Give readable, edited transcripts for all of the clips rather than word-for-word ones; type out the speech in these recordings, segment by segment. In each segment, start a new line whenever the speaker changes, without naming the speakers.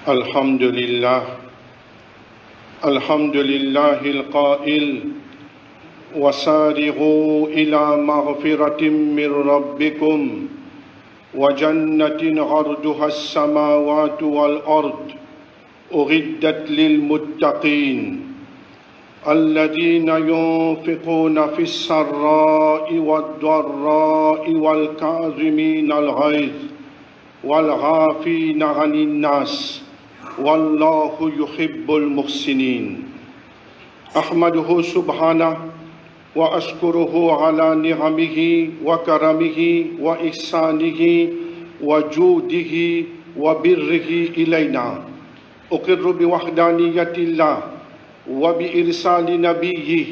الحمد لله القائل وسارعوا إلى مغفرة من ربكم وجنة عرضها السماوات والأرض أعدت للمتقين الذين ينفقون في السراء والضراء والكاظمين الغيظ والعافين عن الناس والله يحب المحسنين. أحمده سبحانه وأشكره على نعمه وكرمه وإحسانه وجوده وبره إلينا. أقر بوحدانية الله وبإرسال نبيه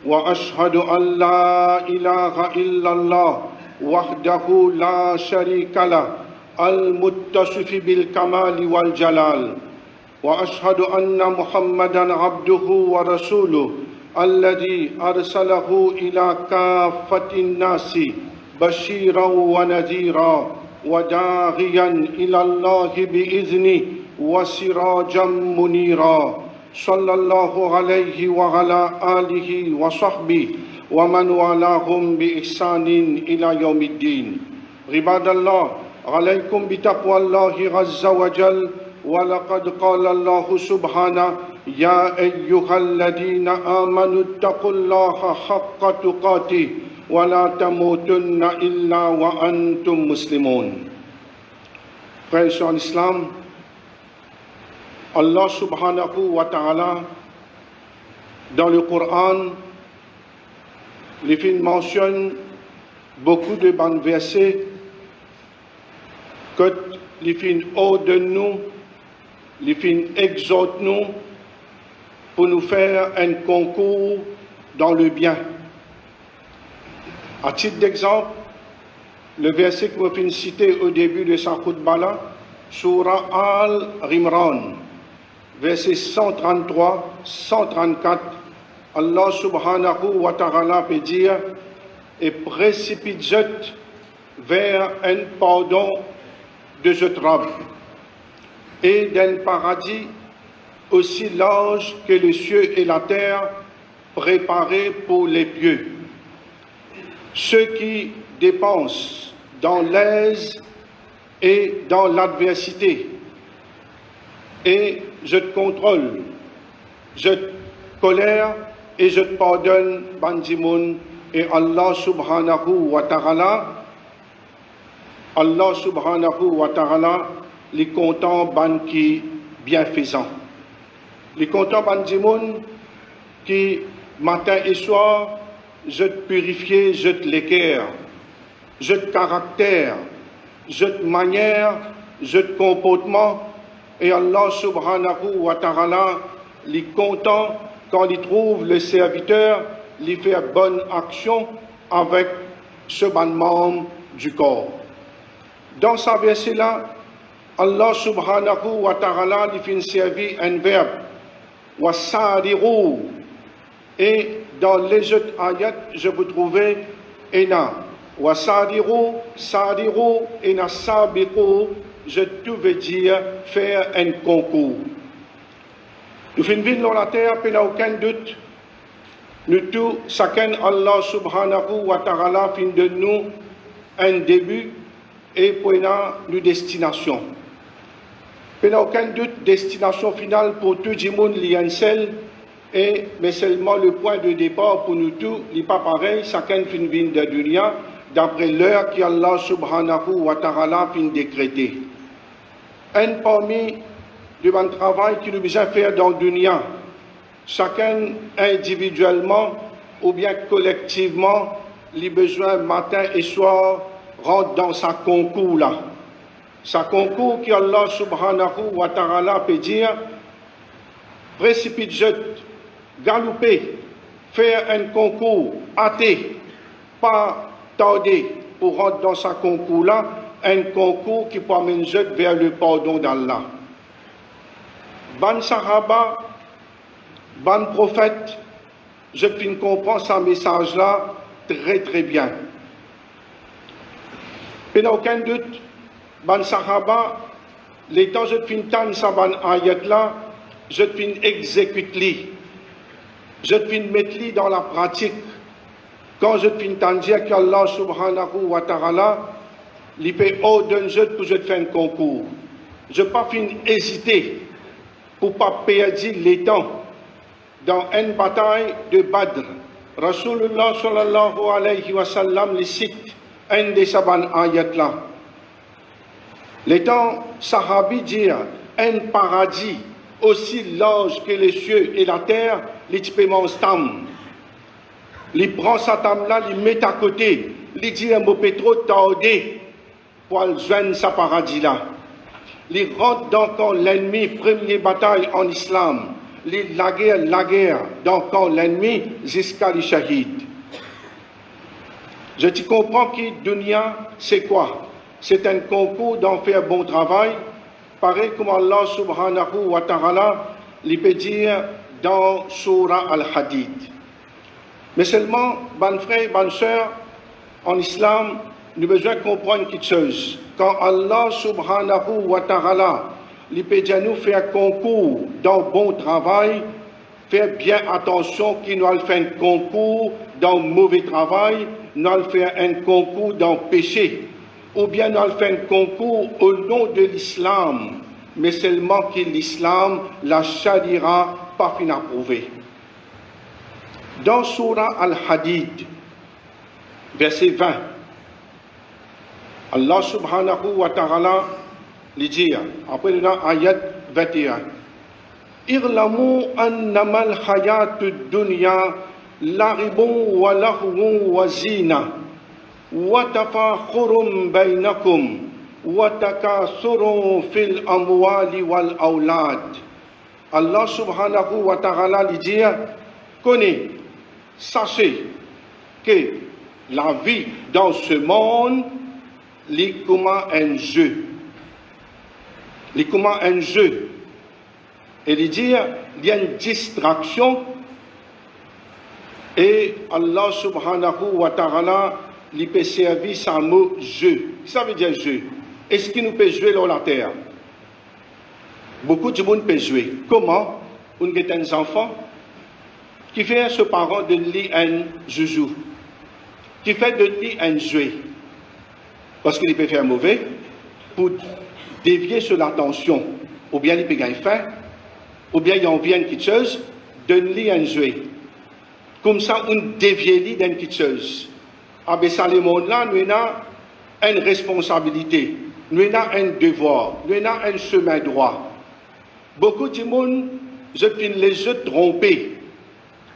وأشهد أن لا إله إلا الله وحده لا شريك له المتصف بالكمال والجلال، وأشهد أن محمدًا عبده ورسوله الذي أرسله إلى كافة الناس بشيرًا ونذيرًا وداعيًا إلى الله بإذنه وسراجًا منيرًا، صلى الله عليه وعلى آله وصحبه ومن والاهم بإحسان إلى يوم الدين. عباد الله، عليكم بتقوى الله عز وجل. ولقد قال الله سبحانه: يا أيها الذين آمنوا اتقوا الله حق تقاته ولا تموتن إلا وأنتم مسلمون. Frères en Islam, Allah subhanahu wa ta'ala dans le Coran, il mentionne beaucoup de bons versets que il ordonne nous, il exhorte nous pour nous faire un concours dans le bien. À titre d'exemple, le verset que je citer au début de sa khutbah, Surah Al-Imran, verset 133, 134, Allah subhanahu wa ta'ala peut dire: et précipite vers un pardon de ce travail et d'un paradis aussi large que les cieux et la terre préparés pour les pieux. Ceux qui dépensent dans l'aise et dans l'adversité, et je te contrôle, je te colère et je te pardonne, Bandimoun. Et Allah subhanahu wa ta'ala, les content ban qui bienfaisant. Les content Bandimoun qui matin et soir, je te purifier, je te l'équerre, je te caractère, je te manière, je te comportement. Et Allah subhanahu wa ta'ala, les content quand il trouve le serviteur, il fait bonne action avec ce bon membre du corps. Dans ce verset-là, Allah subhanahu wa ta'ala il fait servir un verbe, wasariru. Et dans les autres ayats, je peux trouver ena, wasariru, sariru, ena sabiqu. Je te veux dire faire un concours. Nous finissons dans la terre, il n'y a aucun doute. Nous tous, chacun, Allah subhanahu wa ta'ala fin de nous un début et pour une destination. Il n'y a aucun doute, destination finale pour tout le monde, il y a un seul, mais seulement le point de départ pour nous tous, il n'est pas pareil, chacun fin de dunya, d'après l'heure qu'Allah subhanahu wa ta'ala fin décréter. Un parmi du bon travail que nous devons faire dans le dunya, chacun individuellement ou bien collectivement, les besoins matin et soir rentrent dans sa concours là. Sa concours qu'Allah subhanahu wa ta'ala peut dire, précipite, jette, galoper, faire un concours, hâter, pas tarder pour rentrer dans sa concours là, un concours qui peut amener vers le pardon d'Allah. Ban Sahaba, ban prophète, je comprends ce message-là très très bien. Il n'y a aucun doute, ban Sahaba, les temps je fin tan saban ayat là, je fin exécute li, je fin mettre li dans la pratique. Quand je fin tan dire qu'Allah subhanahu wa ta'ala, li peut ordonner je pour je faire un concours. Je pas fin hésiter pour pas perdre les temps dans une bataille de Badr. Rasulullah sallallahu alayhi wa sallam les cite un des saban ayat là. Les temps sahabi dire un paradis aussi large que les cieux et la terre, les paiements stam. Il prend sa table là, il met à côté, il dit un mot pétro tardé pour joindre sa paradis là. Il rentre dans quand l'ennemi, première bataille en islam, la guerre dans quand l'ennemi jusqu'à les shahid. Je te comprends que dunya c'est quoi? C'est un concours d'en faire bon travail, pareil comme Allah subhanahu wa ta'ala il peut dire dans Surah Al-Hadid. Mais seulement, bonnes frères, bonnes sœurs, en islam, nous avons besoin de comprendre quelque chose. Quand Allah subhanahu wa ta'ala il peut dire nous faire concours dans bon travail, faire bien attention qu'il nous allons faire un concours dans mauvais travail, nous allons faire un concours dans péché. Ou bien nous allons faire un concours au nom de l'islam, mais seulement que l'islam, la charia, pas fin approuvé. Dans Surah Al-Hadid, verset 20, Allah subhanahu wa ta'ala lui dit, après le ayat 21, Irlamu annama al-hayatu dunya laribun wa lahwun wa zina. وتفاخر بينكم وتكاثر في الأموال والأولاد. Allah subhanahu wa ta'ala lui dit, connaissez, sachez que la vie dans ce monde est comme un jeu. Il est comme un jeu. Et il dit, il y a une distraction et Allah subhanahu wa ta'ala il peut servir sans mot jeu. Ça veut dire jeu. Est-ce qu'il nous peut jouer dans la terre? Beaucoup de monde peut jouer. Comment? On a des enfants qui fait à ce parent de lui un joujou, qui fait de lui un jouet. Parce qu'il peut faire mauvais pour dévier sur l'attention. Ou bien il peut gagner faim, ou bien il en vient quelque chose, donne-lui un jouet. Comme ça, on dévie lui d'une petite chose. Ah ben ça, le monde-là, nous avons une responsabilité, nous avons un devoir, nous avons un chemin droit. Beaucoup de monde, je finis les jeux trompés.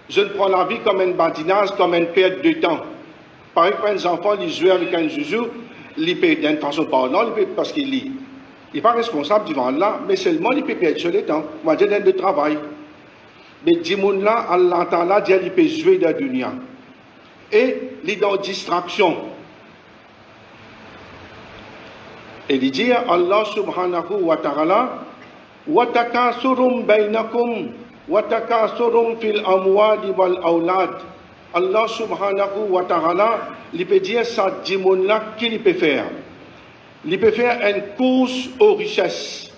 Je prends la vie comme un badinage, comme une perte de temps. Par exemple, un enfant, il joue avec un joujou, il peut d'une façon parlant, il peut parce qu'il lit. Il n'est pas responsable devant Allah, mais seulement il peut perdre le temps. Moi, j'ai de travail. Mais du monde là, Allah Ta'ala dit qu'il peut jouer dans la dunya. Et il est dans distraction. Et il dit Allah subhanahu wa ta'ala وَتَكَاثُرٌ بَيْنَكُمْ وَتَكَاثُرٌ فِي الْأَمْوَالِ وَالْأَوْلَادِ. Allah subhanahu wa ta'ala, il peut dire ça dit mon là qu'il peut faire. Il peut faire une course aux richesses.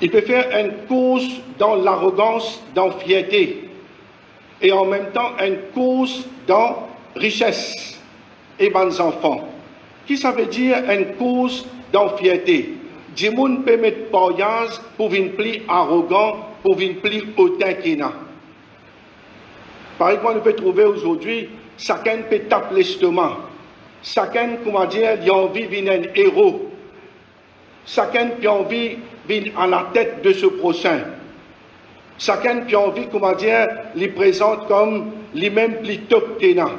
Il peut faire une course dans l'arrogance, dans la fierté. Et en même temps, une course dans richesse et bons enfants. Qui ça veut dire une course dans la fierté? Du monde peut mettre paillage pour venir plus arrogant, pour venir plus hautain qu'il y a. Par exemple, on peut trouver aujourd'hui, chacun peut taper l'estomac. Chacun, comment dire, il a envie de devenir un héros. Chacun a envie de venir à la tête de ce prochain. Chacun a envie, comment dire, les présente comme les mêmes plus top qu'il y a.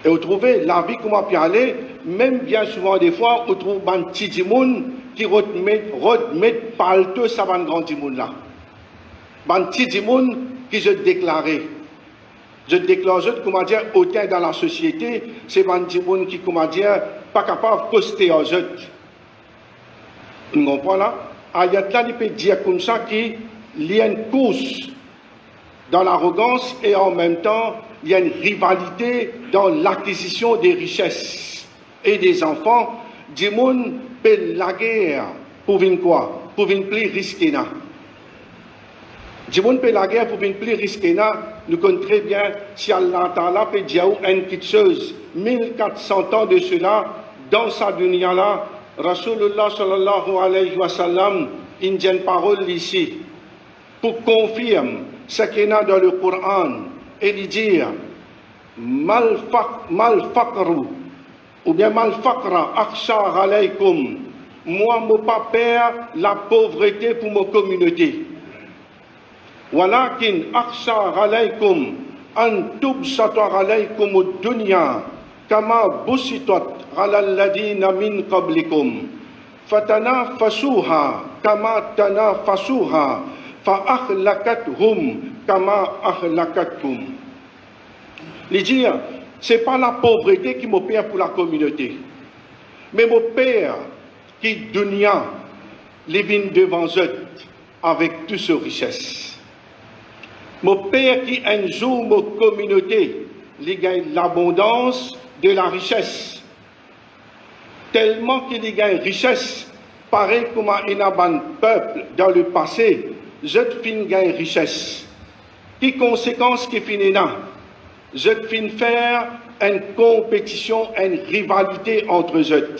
Et vous trouvez la vie comment peut aller, même bien souvent des fois, vous trouvez un petit monde qui remet palto ça va un grand monde là. Un petit monde qui se déclarait. Je déclare, comment dire, autant dans la société, c'est un petit monde qui, comment dire, pas capable de coster aux autres. Vous comprenez là? Ayat là, il peut dire comme ça qu'il y a une course dans l'arrogance et en même temps, il y a une rivalité dans l'acquisition des richesses et des enfants. Du monde la guerre pour venir quoi? Pour venir plus risquer. Du monde peut la guerre pour venir plus risquer. Nous connaissons très bien si Allah Ta'ala peut dire une petite chose. 1400 ans de cela, dans sa dunya là, Rasulullah sallallahu alayhi wa sallam, il dit une parole ici pour confirmer ce qu'il y a dans le Coran et lui dire mal faqru ou bien mal faqra akhsha alaykum. Moi, je ne pas peur la pauvreté pour ma communauté. Walakin akhsha alaykum an tubsata alaykum ad-dunya kama busitat ala alladhina min qablikum fatanafasuha kama tanafasuha fa akhlakathum kama akhlakatkum. Il dit, ce n'est pas la pauvreté qui me perd pour la communauté, mais mon père qui dunya les vignes devant eux avec toute sa richesse. Mon père qui un jour ma communauté il gagne l'abondance de la richesse. Tellement qu'il y gagne richesse, pareil comme un peuple dans le passé, je fin gagne richesse. Qui conséquence qui finit là? Je fin faire une compétition, une rivalité entre eux.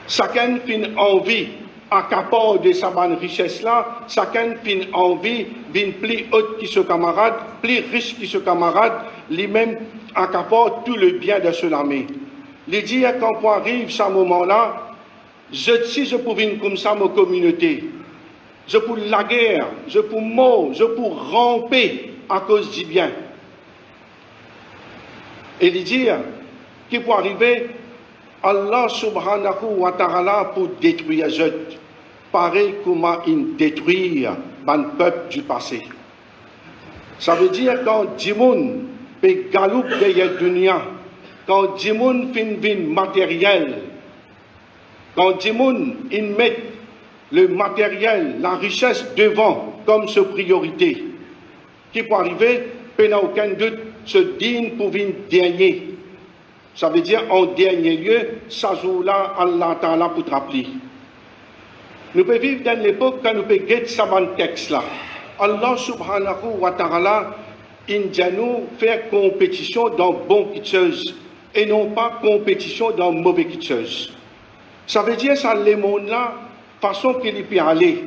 Chacun fin envie accaparer de sa bonne richesse là, chacun fin envie d'une plus haute qui se camarade, plus riche qui se camarade, lui-même accapare tout le bien de ce l'ami. Il dit quand on arrive à ce moment-là, si je pouvais comme ça ma communauté, je pour la guerre, je pour mort, je pour ramper à cause du bien. Et il dit qu'il peut arriver Allah subhanahu wa ta'ala pour détruire eux, pareil comment il détruit le peuple du passé. Ça veut dire quand Dimoun peut galouper derrière dunya, quand Dimoun fin matériel, quand Dimoun il met le matériel, la richesse devant comme sa priorité, qui peut arriver, peut n'a aucun doute, se digne pour venir dernier. Ça veut dire en dernier lieu, ça joue-là, Allah Ta'ala pour te rappeler. Nous pouvons vivre dans l'époque quand nous pouvons guetter ça dans le texte là. Allah subhanahu wa ta'ala, il nous faire compétition dans bonnes petites choses et non pas compétition dans mauvaises petites choses. Ça veut dire ça, les mondes là, façon qu'il peut aller,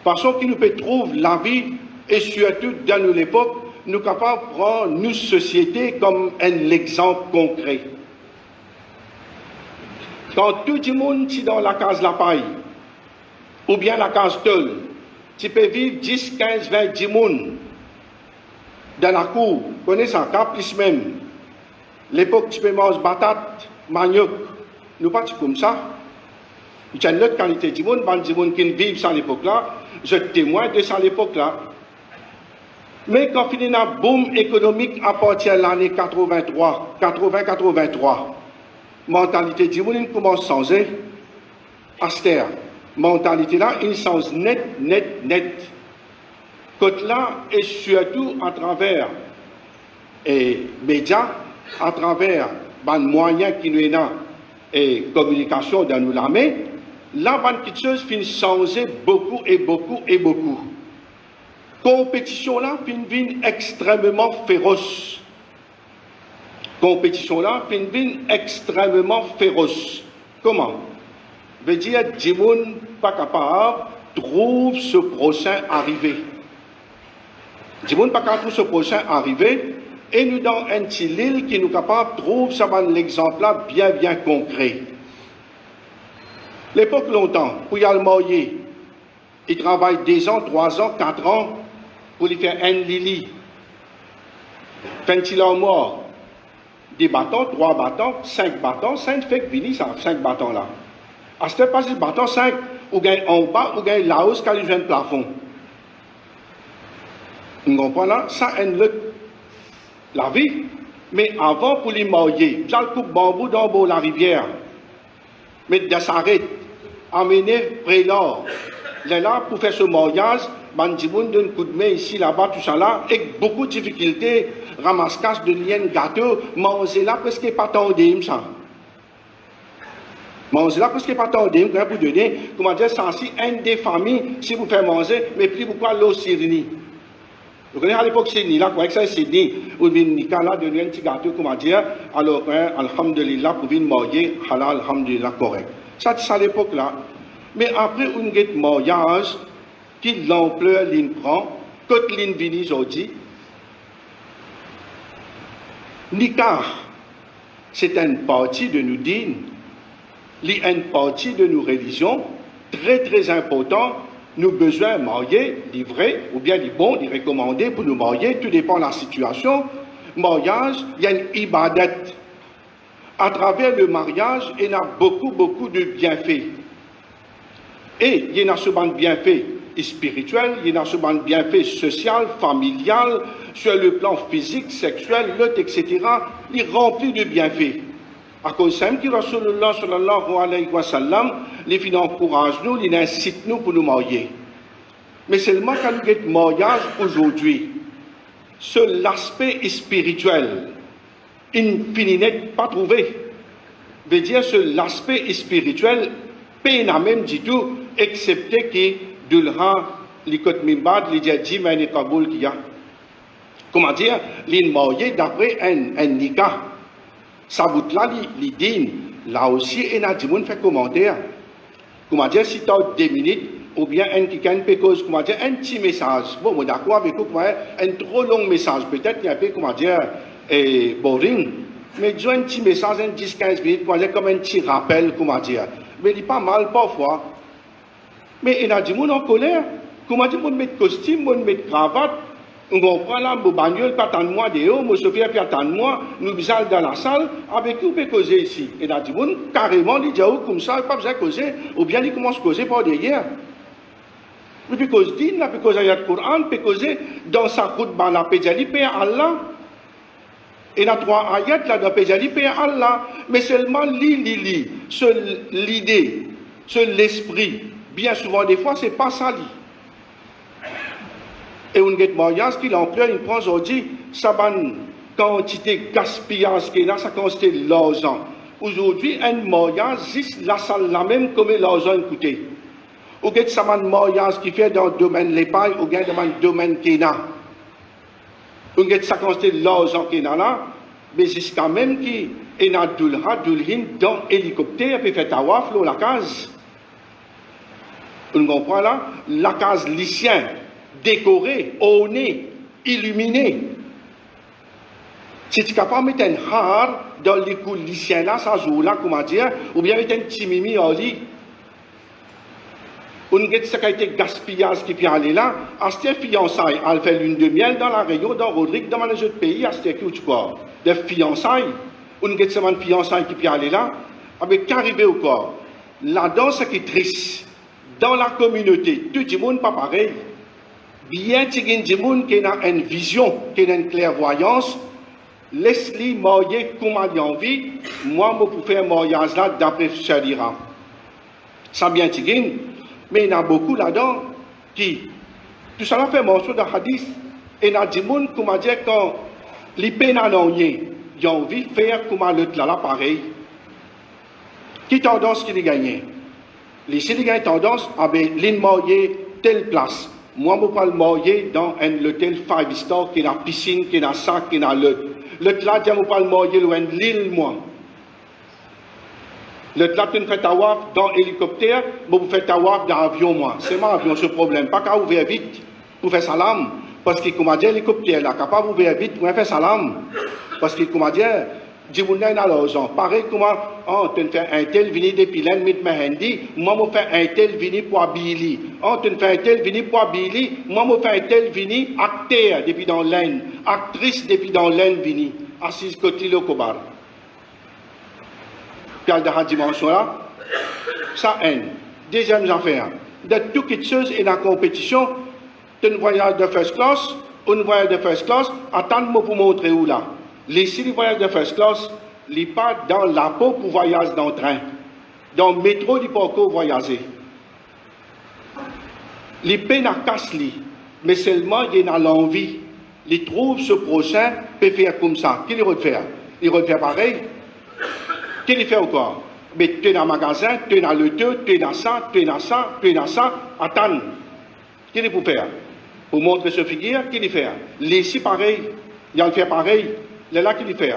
façon qu'il nous peut trouver la vie et surtout dans l'époque, nous sommes capables de prendre nos sociétés comme un exemple concret. Quand tout le monde est dans la case la paille, ou bien la case tôle, tu peux vivre 10, 15, 20, 10 personnes dans la cour, vous connaissez ça, plus même. L'époque, tu peux manger patates, manioc, nous pas comme ça. Il y a une autre qualité de monde, des gens qui vivent à l'époque là, je témoigne de ça à l'époque là. Mais quand il y a un boom économique à partir de l'année 80-83, mentalité du monde commence à changer. À cette terre, mentalité là, il change net. Côté là, et surtout à travers les médias, à travers les moyens qui nous ont et communication dans nous l'armée, là, les choses finissent changer beaucoup. Compétition là, fin extrêmement féroce. Compétition là, fin extrêmement féroce. Comment? Veut dire, des gens pas capables trouve ce prochain arrivé. Des gens pas capables trouve ce prochain arrivé, et nous dans un petit l'île qui nous capable trouve ça l'exemple là bien concret. L'époque longtemps, pour y aller marier, il travaille 2 ans, 3 ans, 4 ans, pour lui faire un lili. Quand il est mort, 2 bâtons, 3 bâtons, 5 bâtons, 5 fait que ça, 5 bâtons là. À ce pas 6 bâtons, 5, ou gagne en bas, ou gagne la hausse quand il joue un plafond. Vous comprenez là? Ça, la vie. Mais avant, pour les marier, vous allez couper bambou dans la rivière. Mettre des s'arrête, amener près l'or. Là, pour faire ce mariage, Bandimoun donne un coup de main ici, là-bas, tout ça là, avec beaucoup de difficultés, ramasse-casse de liens, gâteau, manger là, parce qu'il n'est pas tendu, ça. Manger là, parce que pas tardé, pour donner, comment dire, ça, si une des familles, si vous faites manger, mais plus pourquoi l'eau Sydney. Vous connaissez à l'époque Sydney, là, quoi, que c'est Sydney, ou bien Nika, là, donner un petit gâteau, comment dire, alors, alhamdulillah, pour venir manger, halal, alhamdulillah, correct. Ça, c'est à l'époque là. Mais après, on a un mariage, qui l'ampleur l'in prend, quand l'in vient aujourd'hui, Nika, c'est une partie de nos dînes, une partie de nos religions, très très important. Nous avons besoin de marier, des vrais, ou bien des bons, des recommandés pour nous marier, tout dépend de la situation. Mariage, il y a une ibadat. À travers le mariage, il y a beaucoup de bienfaits. Et il y a souvent des bienfaits spirituels, il y a souvent des bienfaits sociaux, familial, sur le plan physique, sexuel, etc. Il est rempli de bienfaits. À cause de ça, Rasulullah sallallahu alayhi wa sallam, les encourage nous, les incite nous pour nous marier. Mais seulement quand nous avons mariage aujourd'hui, sur l'aspect spirituel, il finit pas trouvé. Veut dire sur l'aspect spirituel, peine à même du tout, excepté que Dulha, les côtes mimbad, les djadjim et Kaboul qu'il y a. Comment dire, les mariés d'après un nikah. Ça bout là, les dînes, là aussi, il y a des gens qui font commentaire. Comment dire, si tu as 2 minutes, ou bien un qui a une pécose, comment dire, un petit message. Bon, moi d'accord avec vous, un trop long message, peut-être il y a un peu, comment dire, boring. Mais disons un petit message, un 10-15 minutes, comment dire, comme un petit rappel, comment dire. Mais il est pas mal parfois. Mais il y a des gens en colère. Comment dire, on met costume, on met cravate. On comprend là, mon bagnole, pas tant de moi dehors, mon chauffeur, pas tant de moi, nous allons dans la salle, avec qui on peut causer ici. Et là, du monde, carrément, il dit, comme ça, pas besoin de causer, ou bien il commence à causer par derrière. Il peut causer din, il peut causer ayat Coran, il peut causer dans sa route, la pédali, paix à Allah. Et la 3 ayats, là, dans pédali, paix à Allah. Mais seulement sur l'idée, sur l'esprit, bien souvent, des fois, c'est pas ça, Et on a mariage qui l'ampleur, il prend aujourd'hui, ça va une quantité de gaspillage qui est là, ça constitue l'argent. Aujourd'hui, un mariage, juste la salle la même comme l'argent coûté. Ou bien ça va un mariage qui fait dans le domaine de l'épaille, ou bien dans le domaine qui est là. Ou bien ça constitue l'argent qui est là, mais jusqu'à même qui est dans Dulhin, dans l'hélicoptère, puis fait tawaf, la case. On comprend là? La case lycéenne. Décoré, orné, illuminé. Si tu es capable de mettre un har dans les coups lycéens là, ça joue là, comment dire, ou bien mettre un petit mimi en lit. On a ce qui a été gaspillage qui peut aller là, à cette fiançailles, elle fait lune de miel dans la région, dans Rodrigue, dans les autres pays, à cette quoi, de fiançailles. On a ce fiançailles qui peut aller là, avec qu'arriver au corps. Là-dedans, ce qui est triste, dans la communauté, tout le monde pas pareil. Bien qu'il y ait des gens qui ont une vision, qui ont une clairvoyance, laisse-les marier comme il a envie. Moi, je peux faire un mariage là d'après Sharia. Ça bien qu'il mais il y en a beaucoup là-dedans qui, tout ça fait mention d'un hadith, et il y a des gens qui ont dit quand les pénaloniers, ils ont envie de faire comme l'autre là, pareil. Qui tendance qu'il a gagné? Les Sénégalais tendance à les marier telle place. Moi, je peux le marier dans un hôtel 5-star qui a la piscine, qui a la sac, qui a l'autre. L'autre là, je peux le marier loin de l'île, moi. L'autre là, tu fais tawaf dans l'hélicoptère, je fais tawaf dans l'avion, moi. C'est mon avion, ce problème. Pas qu'à ouvrir vite pour faire salam. Parce que, comment dire, l'hélicoptère là, capable d'ouvrir vite pour faire salam. Parce que, comment dire, Djibounaï n'a l'argent. Pareil, comment, oh, tu fais un tel vini depuis l'un, mit ma handy, moi, je fais un tel vini pour Billy. Oh, tu fais un tel vini pour Billy, moi, je fais un tel vini acteur depuis dans l'Inde, actrice depuis dans l'Inde vini, assise côté le Kobar. Puis, dans cette dimension-là, ça haine. Deuxième affaire, de toutes les choses et la compétition, tu as un voyage de first class, attends-moi pour montrer où là. Les 6 voyages de first class, ils partent dans la peau pour voyager dans le train. Dans le métro, ils peuvent encore voyager. Les peines à casse, mais seulement il y a l'envie. Ils trouvent ce prochain peut faire comme ça. Qu'est-ce qu'ils vont faire? Ils vont faire pareil. Qu'est-ce qu'ils font encore? Mais tu es dans le magasin, tu es dans le deux, tu es dans ça, tu es dans ça, tu es dans ça, attends. Qu'est-ce qu'il faut faire? Pour montrer ce figure, qu'est-ce qu'il fait? Laissez pareil, il a fait pareil. C'est là qu'il fait.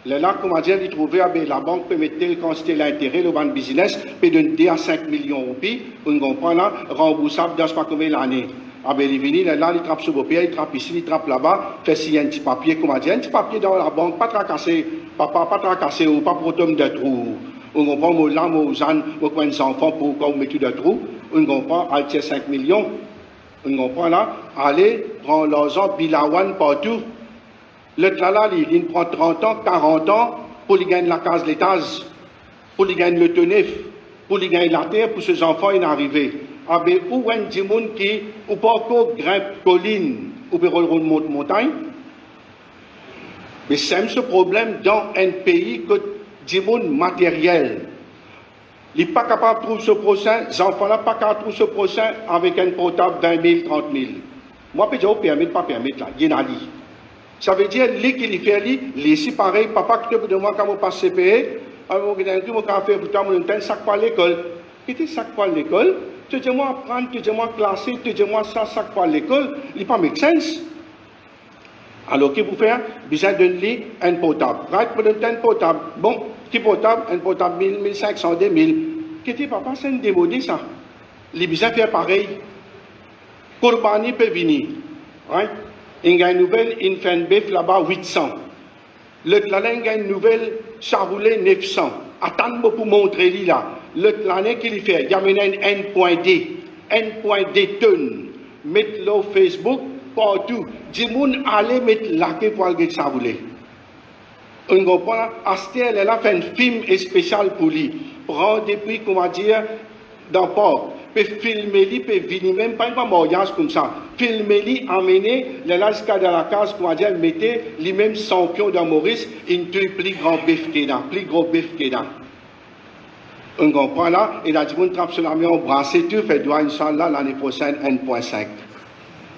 C'est là, comment dire, il trouve la banque peut mettre telle quantité d'intérêt, le banque business, peut donner à 5 millions de roupies, on comprend là, remboursable dans ce pas combien l'année. Ah ben, il vient là, il trappe sur vos pieds, il trappe ici, il trappe là-bas, fait signer un petit papier, comment dire, un petit papier dans la banque, pas tracasser, papa, pas tracasser, ou pas pour tomber de trou. On comprend, moi, là, moi, Jeanne, moi, quand les enfants, pour qu'on mette de trou, on comprend, elle tient 5 millions. On comprend là, allez, prendre l'argent, bilawan partout. Le là, il prend 30 ans, 40 ans, pour lui gagner la case l'étage, pour lui gagner le tenef, pour lui gagner la terre, pour ses enfants y arriver. Ah ben, où est-ce qu'il y a des gens qui, ou pas encore grimpe colline, ou bien remonte montagne? Mais c'est ce problème dans un pays que des gens matériels. Il n'est pas capable de trouver ce prochain, les enfants-là pas capable de trouver ce prochain avec un portable 20 000, 30 000. Moi, je peux dire, pas permettre là, il y en a. Ça veut dire, les qui fait, les si pareil, papa qui te demande quand on passe CPE, alors on a dit, on a fait pour toi, on a un sac pour l'école. Qu'est-ce que sac pour l'école? Tu dis moi apprendre, tu dis moi classer, tu dis moi ça, sac pour l'école, il n'est pas make sense. Alors, qu'est-ce que vous faites? Besoin d'un lit, un portable. Right, pour donner un portable. Bon, petit portable, un portable 1000, 1500, 2000. Qu'est-ce que papa, c'est une démodé ça? Les besoins faire pareil. Courbani peut venir. Right? Il y a une nouvelle, il fait un bœuf là-bas 800. Le clanin, il y a une nouvelle, charoulé 900. Attends-moi pour montrer lui là. Le clanin qu'il fait, il y a un N.D. N.D tonnes. Mettez-le au Facebook, partout. Dis moun allez mettre laqué pour aller charoulé. On comprend, Astel, elle a fait un film spécial pour lui. Prendre depuis, comment dire, dans le port. Peut filmer lui, peut venir même pas un mariage comme ça. Filmer lui, emmener, les là jusqu'à dans la case, comment dire, mettez les mêmes champions dans Maurice, une plus grand bœuf qu'il a, plus gros bœuf qu'il a. On comprend là, et là, du monde trappe sur la main, on brasse tout, fait droit, Inch'Allah, l'année prochaine, 1.5.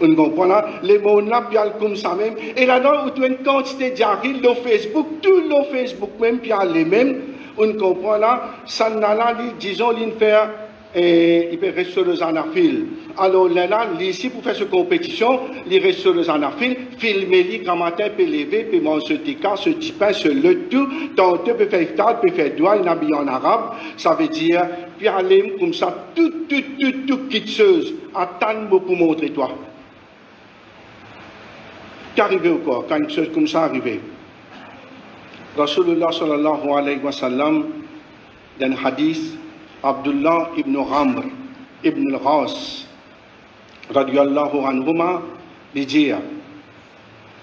On comprend là, les mondes là, puis comme ça même. Et là-dedans, on a une quantité d'argile dans Facebook, tout le Facebook même, puis les mêmes. On comprend là, ça n'a là, disons, faire. Et il peut rester sur les anaphiles. Alors là, ici, pour faire cette compétition, il reste sur les anaphiles, filmer les grammaires, peut lever, peut manger ce tika, ce petit pain, ce le tout, tantôt peut faire iftar, peut faire doigt, il habille en arabe, ça veut dire, puis aller comme ça, tout quitteuse, attends-moi pour montrer toi. Qu'arriver ou quoi, quand une chose comme ça arrive. Rasulullah sallallahu alayhi wa sallam, dans un hadith, Abdullah ibn Amr ibn al-Ghas radiyallahu anhuma lui dit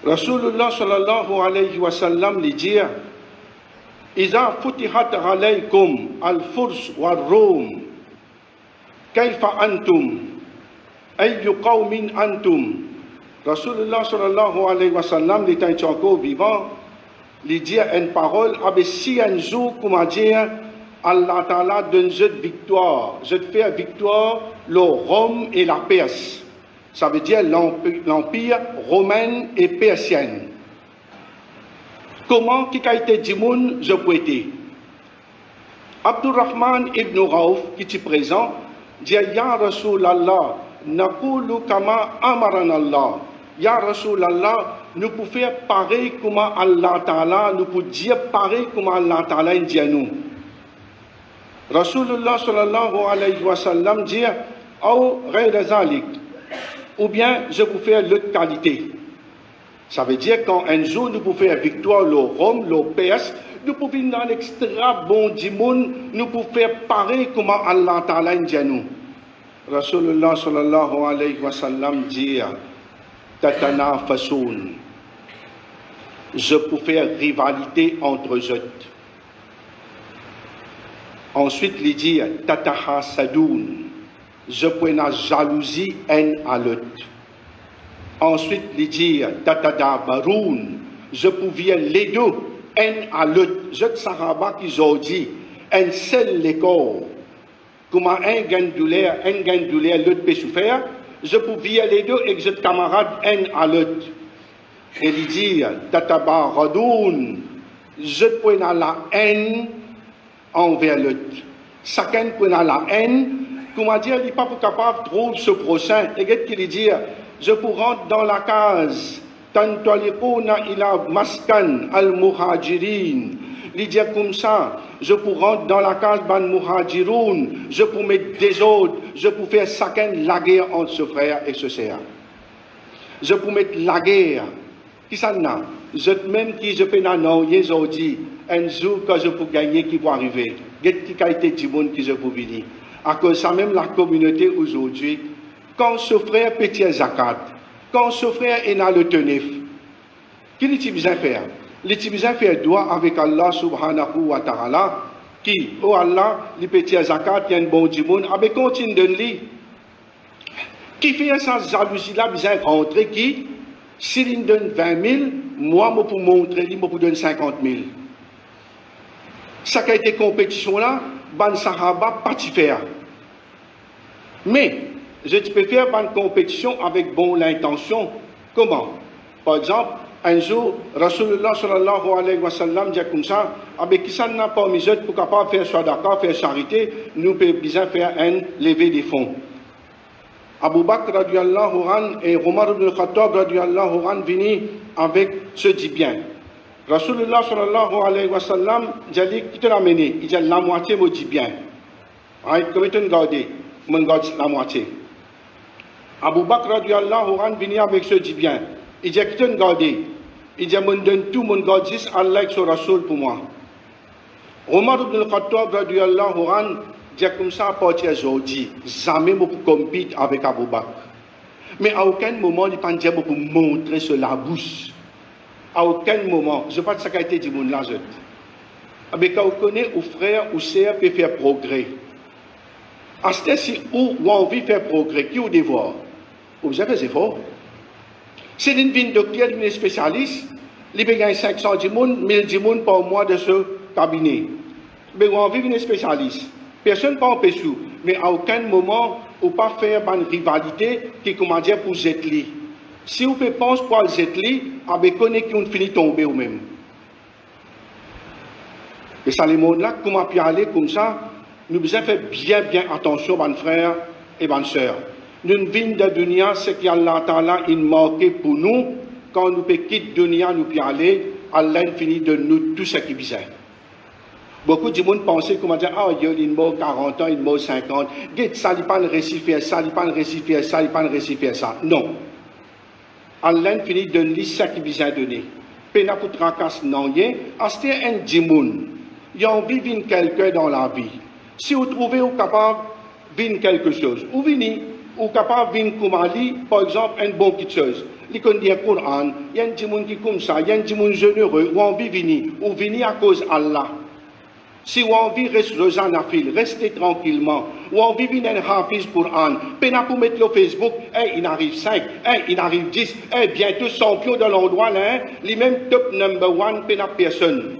Rasulullah sallallahu alayhi wa sallam lui dit Iza futihat alaykum al-Furs wal-Rum kayfa antum ayyu qawmin antum Rasulullah sallallahu alayhi wa sallam lui dit encore vivant lui dit une parole avec si un jour comment dire Allah Ta'ala donne cette victoire. Je te fais victoire le Rome et la Perse. Ça veut dire l'empire romain et persien. Comment qui a été dit moun, je peux être. Abdurrahman ibn Raouf, qui est présent, dit Ya Rasulallah, naqulu kama amaran Allah. Ya Rasulallah, nous pouvons faire pareil comme Allah Ta'ala, nous pouvons dire pareil comme Allah Ta'ala dit à nous. Rasulullah sallallahu alayhi wa sallam dit ou bien je vous fais l'autre qualité. Ça veut dire quand un jour nous pouvons faire victoire le Rome, le Perse, nous pouvons dans l'extra bon du monde, nous pouvons faire pareil comme Allah Ta'ala dit à nous. Rasulullah sallallahu alayhi wa sallam dit Tatana fasoun. Je peux faire rivalité entre eux. Ensuite, il dit Tataha Sadoun. Je peux la jalousie, haine à l'autre. Ensuite, il dit Tatada Baroun. Je pouvais les deux, haine à l'autre. Je te saraba qui ont dit un seul l'école. Comment un gagne douleur, l'autre peut souffrir. Je pouvais les deux et je camarade, haine à l'autre. Et il dit Tataba Radoun. Je peux la haine envers l'autre. Chacun prend la haine, comment dire, il n'est pas capable de trouver ce prochain. Et qu'est-ce qu'il dit? Je pour rentrer dans la case, tantaliquna ila maskan al-muhajirin. Il dit comme ça, je pour rentrer dans la case ban muhajiroun, je pour mettre des autres, je pour faire chacun la guerre entre ce frère et ce sœur. Je pour mettre la guerre. Qui ça n'a? Je même qui je fais non, aujourd'hui, un jour que je peux gagner qui va arriver. Qu'est-ce qui a été du monde qui je peux venir? À cause de ça même la communauté aujourd'hui, quand ce frère pétille zakat, quand ce frère est dans le tenif, qu'est-ce qu'il besoin faire? Il a besoin faire droit avec Allah subhanahu wa ta'ala, qui, oh Allah, il pétille zakat, il y a un bon du monde, avec continue de lui. Qui fait ça, jalousie là, besoin rentrer qui? S'il me donne 20 000, moi, je peux montrer, je peux donner 50 000. Ça qui a été compétition là, ban Sahaba, pas de faire. Mais, je peux faire une compétition avec bonne intention. Comment? Par exemple, un jour, Rasulullah sallallahu alayhi wa sallam dit comme ça, avec qui ça n'a pas mis pour capable faire sadaqa, faire charité, nous pouvons bien faire un lever des fonds. Abu Bakr radiallahu an et Omar ibn Khattab radiallahu an viennent avec ce dit bien. Rasulullah sallallahu alayhi wa sallam dit qui te l'a amené? Il dit la moitié me dit bien. Comme tu regardes, je regarde la moitié. Abu Bakr radiallahu an vient avec ce dit bien. Il dit qui te regarde? Il dit je donne tout, je garde juste Allah et son Rasul pour moi. Omar ibn Khattab radiallahu an dit comme ça à partir d'aujourd'hui, jamais je peux compétir avec Abu Bakr. Mais à aucun moment, il ne peut pas montrer sur la bouche. À aucun moment, je ne sais pas de ça qui a été dit, là, mais quand on connaît aux frères ou sœurs peut faire progrès. À ce temps-ci, où on a envie de faire progrès, qui au devoir? Vous avez des efforts. C'est une vie de docteur, une spécialiste, il peut gagner 500 personnes, 1000 personnes par mois de ce cabinet. Mais on a envie d'une spécialiste. Personne ne peut empêcher, mais à aucun moment, on ne peut pas faire une rivalité qui comment dire pour Zetli. Si vous pensez pour Zetli, avec connaît qui ont fini de tomber ou même. Et ça, les mondes-là, comment puis aller comme ça, nous devons faire bien attention, mes frères et mes sœurs. Nous vivons de dunya, c'est qu'Allah Ta'ala, il manquait pour nous, quand nous quitter dunya, nous puis aller, Allah finit de nous tout ce qui est besoin. Beaucoup de monde pensaient comment dire, ah, il mort 40 ans, il mort 50, ça n'est pas le récit faire ça, il n'est pas le récit faire ça, il n'est pas le récit faire ça. Non. Allah finit de lire ce qui vient donner. Pena pour tracasse non, c'est un dimoun. Il y a envie de vivre quelqu'un dans la vie. Si vous trouvez ou capable de vivre quelque chose, ou venez, ou capable de vivre comme Ali, par exemple, une bonne petite chose. Il connaît le Coran, il y a un dimoun qui est comme ça, il y a un dimoun généreux, ou envie de venir, ou venir à cause d'Allah. Si vous avez envie de rester en affaire, restez tranquillement. Ou envie de venir un hafiz pour Anne, pena pour mettre le Facebook, il arrive 5, il arrive 10, bientôt champion de l'endroit là, les mêmes top number 1, pena personne.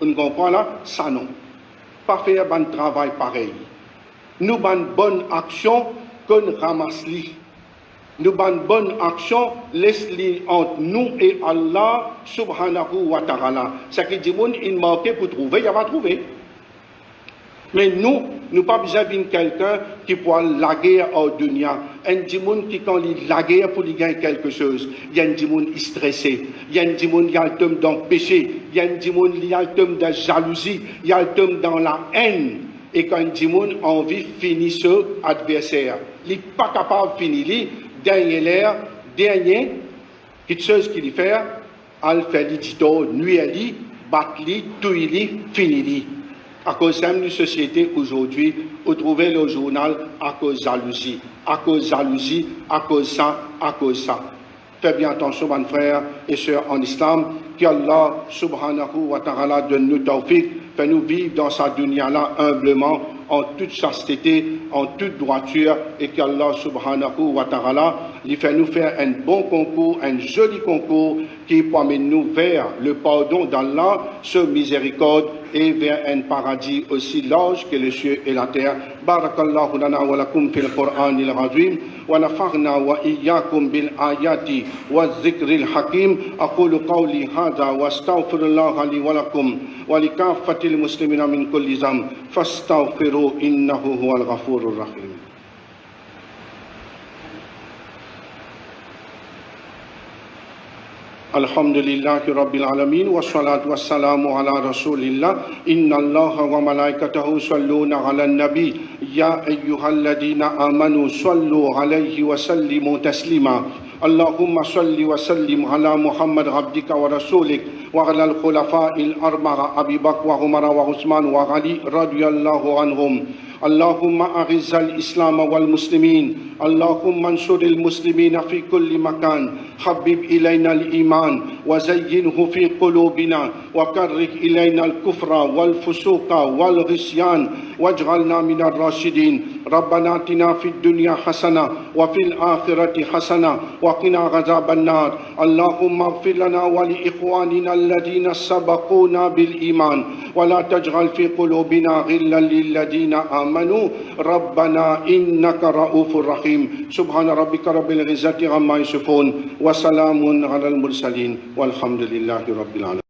Vous comprenez là? Ça non. Pas faire un travail pareil. Nous avons une bonne action qu'on ramasse-li. Nous avons une bonne action, laisse-li entre nous et Allah subhanahu wa ta'ala. Ce qui dit, il manquait pour trouver, il va trouver. Mais nous n'avons pas besoin de quelqu'un qui pourra la guerre au dunya. Un dimoun qui, quand il la guerre pour lui gagner quelque chose, il y a un dimoun qui est stressé, il y a un dimoun qui a le tome dans le péché, il y a un dimoun qui a le tome de la jalousie, il y a le tome dans la haine. Et quand un dimoun a envie de finir ce adversaire, il n'est pas capable de finir, dernier, quelque chose qu'il fait, il fait l'édito, nuit, battre, tout, finir. À cause de la société aujourd'hui, vous trouvez le journal à cause de jalousie, à cause de jalousie, à cause de ça, à cause de ça. Faites bien attention, mes frères et sœurs en islam, qu'Allah subhanahu wa ta'ala donne nous tawfiq, fait nous vivre dans sa dunya-là humblement, en toute chasteté, en toute droiture, et qu'Allah subhanahu wa ta'ala il fait nous faire un bon concours, un joli concours qui promène nous vers le pardon d'Allah, ce miséricorde, et vers un paradis aussi large que les cieux et la terre. Barakallahu lana wa lakum fil Qur'anil azim wa nafa'na wa iyyakum bil ayati wa dhikril hakim. Aqulu qawli hadha wa astaghfirullaha li wa lakum wa likaffatil muslimina min kulli dhanb fastaghfiru innahu huwal ghafurur rahim. Alhamdulillahi Rabbil Alamin wa salatu wa salamu ala Rasulillah. Inna Allaha wa malaikatahu salluna ala nabi. Ya ayyuhalladina amanu sallu alayhi wa sallimu taslima. Allahumma salli wa sallim ala Muhammad abdika wa rasulik wa ala al-khulafa'il arba'a Abi Bakr wa Umar wa Uthman wa Ali radiyallahu anhum. اللهم أعز الإسلام والمسلمين اللهم انصر المسلمين في كل مكان حبب إلينا الإيمان وزينه في قلوبنا وكره إلينا الكفر والفسوق والعصيان واجعلنا من الراشدين ربنا آتنا في الدنيا حسنة وفي الآخرة حسنة وقنا عذاب النار اللهم اغفر لنا ولإخواننا الذين سبقونا بالإيمان ولا تجعل في قلوبنا غلا للذين آمنوا ربنا إنك رؤوف رحيم سبحان ربك رب العزة عما يصفون وسلام على المرسلين والحمد لله رب العالمين.